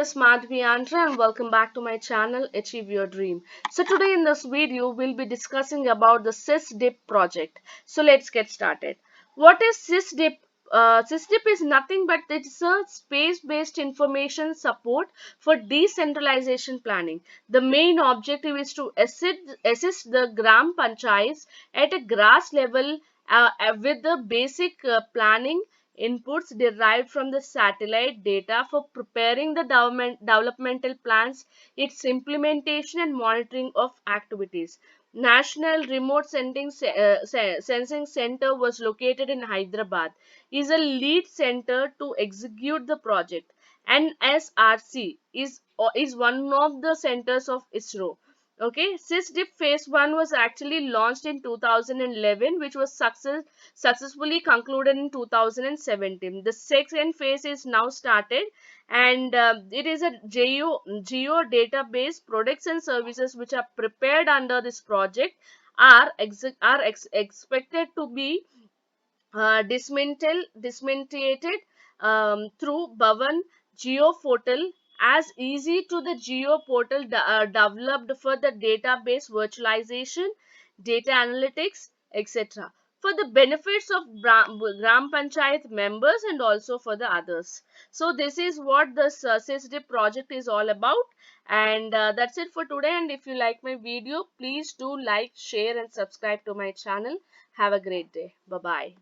is Madhavi Andra and welcome back to my channel Achieve Your Dream. So today in this video we'll be discussing about the SIS-DP project. So let's get started. What is SIS-DP? SIS-DP is nothing but it's a space-based information support for decentralization planning. The main objective is to assist the Gram Panchayats at a grass level with the basic planning inputs derived from the satellite data for preparing the developmental plans, its implementation and monitoring of activities. National Remote Sensing Center was located in Hyderabad, is a lead center to execute the project. NSRC is one of the centers of ISRO. Okay, SIS-DP phase 1 was actually launched in 2011, which was successfully concluded in 2017. The second phase is now started, and it is a geo database. Products and services which are prepared under this project are expected to be dismantled through Bhavan Geo Portal as easy to the Geo Portal developed for the database virtualization, data analytics, etc. for the benefits of Gram Panchayat members and also for the others. So this is what the SIS-DP project is all about, and that's it for today. And if you like my video, please do like, share and subscribe to my channel. Have a great day. Bye bye.